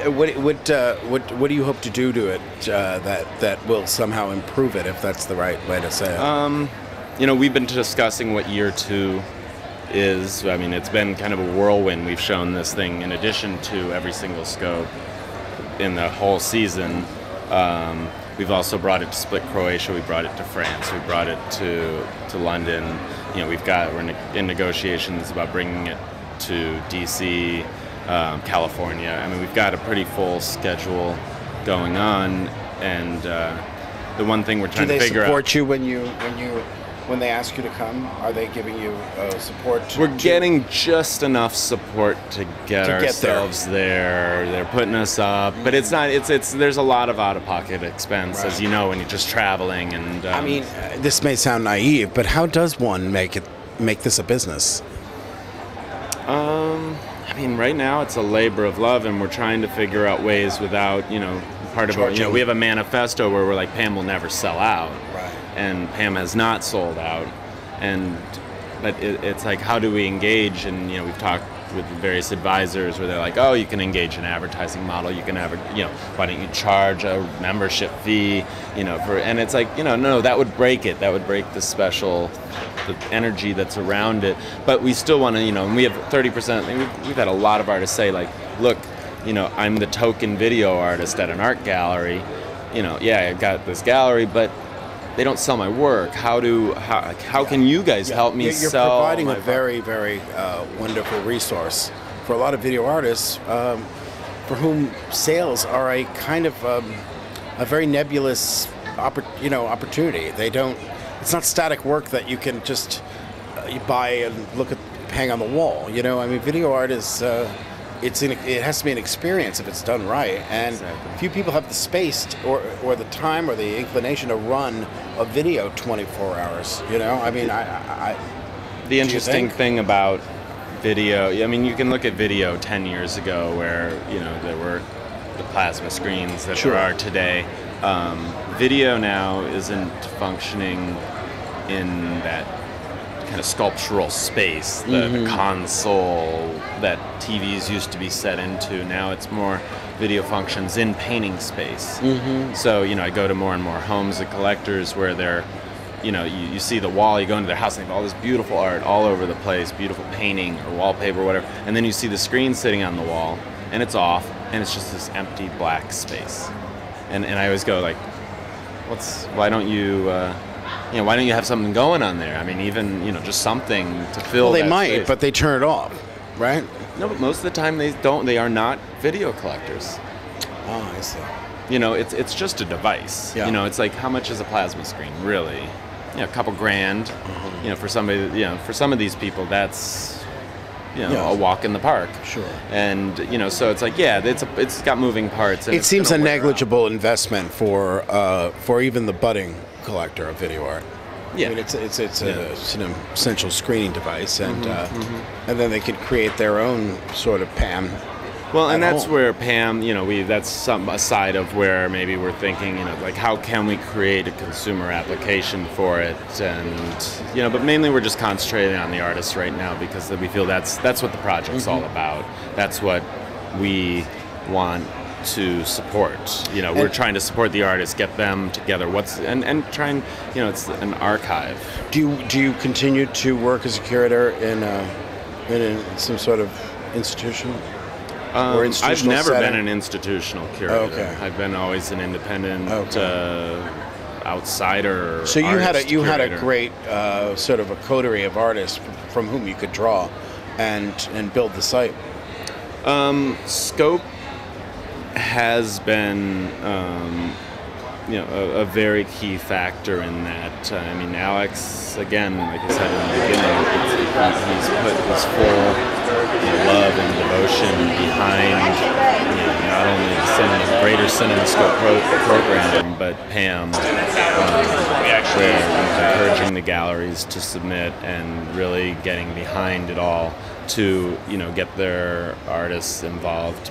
What do you hope to do to it that will somehow improve it, if that's the right way to say it? You know, we've been discussing what year 2 is. I mean, it's been kind of a whirlwind. We've shown this thing in addition to every single scope in the whole season. We've also brought it to Split, Croatia. We brought it to France. We brought it to London. You know, we're in negotiations about bringing it to DC, California. I mean, we've got a pretty full schedule going on, and the one thing we're trying to figure out. Do they support you when they ask you to come? Are they giving you support? We're getting just enough support to get ourselves there. They're putting us up, but it's not. It's there's a lot of out-of-pocket expense, as you know, when you're just traveling. And I mean, this may sound naive, but how does one make this a business? I mean, right now it's a labor of love, and we're trying to figure out ways without, you know, part of our, you know, we have a manifesto where we're like, PAM will never sell out. Right. And PAM has not sold out, but it's like, how do we engage? And you know, we've talked with various advisors where they're like, oh, you can engage an advertising model, you can have you know, why don't you charge a membership fee, you know, and it's like, you know, no, that would break it, that would break the energy that's around it. But we still want to, you know, and we have 30%. We've had a lot of artists say like, look, you know, I'm the token video artist at an art gallery, you know, yeah, I've got this gallery, but they don't sell my work. How can you guys help me sell? You're providing a very, very wonderful resource for a lot of video artists for whom sales are a kind of a very nebulous opportunity. They don't. It's not static work that you can just you buy and look at, hang on the wall. You know, I mean, video art is. It has to be an experience if it's done right, and few people have the space or the time or the inclination to run a video 24 hours. You know, I mean, the interesting thing about video, I mean, you can look at video 10 years ago where, you know, there were the plasma screens that there are today. Video now isn't functioning in that kind of sculptural space, the console that TVs used to be set into. Now it's more video functions in painting space. So, you know, I go to more and more homes of collectors where they're, you know, you see the wall, you go into their house and they have all this beautiful art all over the place, beautiful painting or wallpaper or whatever, and then you see the screen sitting on the wall and it's off and it's just this empty black space. And I always go like, why don't you have something going on there? I mean, even, you know, just something to fill. Well, they might, space. But they turn it off, right? No, but most of the time they don't. They are not video collectors. Oh, I see. You know, it's just a device. Yeah. You know, it's like, how much is a plasma screen, really? You know, a couple grand. You know, for somebody, you know, for some of these people, that's, you know, a walk in the park. Sure. And, you know, so it's like, yeah, it's got moving parts. And it seems a negligible investment for even the budding collector of video art. Yeah. I mean, it's an essential screening device, and and then they could create their own sort of PAM. Well, and that's where PAM, you know, that's a side of where maybe we're thinking, you know, like, how can we create a consumer application for it? And, you know, but mainly we're just concentrating on the artists right now because we feel that's what the project's all about. That's what we want to support. You know, we're trying to support the artists, get them together. And try and, you know, it's an archive. Do you continue to work as a curator in some sort of institution? I've never been an institutional curator. Okay. I've been always an independent outsider. So you had curator. a great sort of a coterie of artists from whom you could draw and build the site. Scope has been, you know, a very key factor in that. I mean, Alex, again, like I said in the beginning, he's put his full love and devotion behind, you know, not only the greater CinemaScope program, but PAM, where encouraging the galleries to submit and really getting behind it all to, you know, get their artists involved.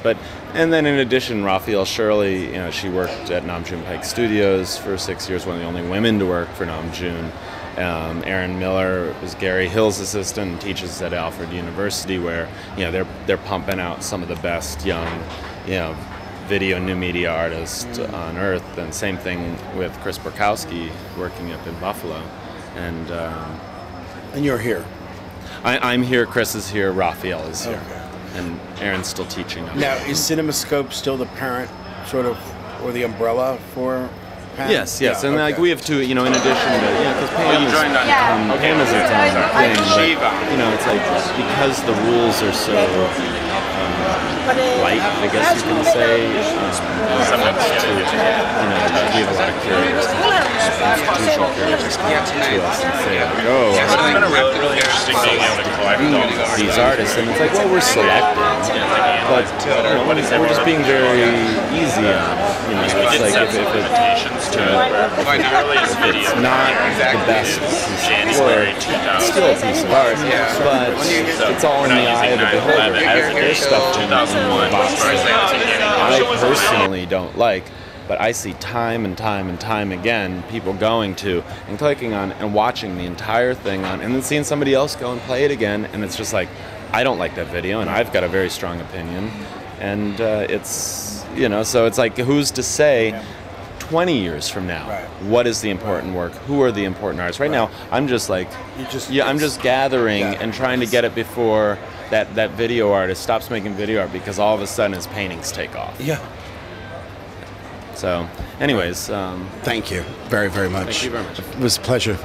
And then in addition, Raphael Shirley, you know, she worked at Nam June Paik Studios for 6 years, one of the only women to work for Nam June. Aaron Miller was Gary Hill's assistant and teaches at Alfred University, where they're pumping out some of the best young video new media artists on earth. And same thing with Chris Borkowski working up in Buffalo. And you're here. I'm here. Chris is here. Raphael is here. Okay. And Aaron's still teaching up. Now, is CinemaScope still the parent sort of, or the umbrella for PAM? Yes, and like we have two, in addition to, because PAM is its own thing, but, it's like, because the rules are so light, I guess you can say, we have a lot of curators, institutional curators come to us and say, it's been a really interesting being able to collect these artists, and it's like, well, we're selecting, but we're just being very easy on it. It's like if it's not the best piece of work, it's still a piece of art, but it's all in the eye of the beholder. There's stuff in the box that I personally don't like, but I see time and time and time again people going to and clicking on and watching the entire thing on, and then seeing somebody else go and play it again, and it's just like, I don't like that video, and I've got a very strong opinion, and it's, so it's like, who's to say 20 years from now, what is the important work? Who are the important artists? Right now, I'm just like, I'm just gathering and trying to get it before that video artist stops making video art, because all of a sudden his paintings take off. Yeah. So, anyways. Thank you very, very much. Thank you very much. It was a pleasure.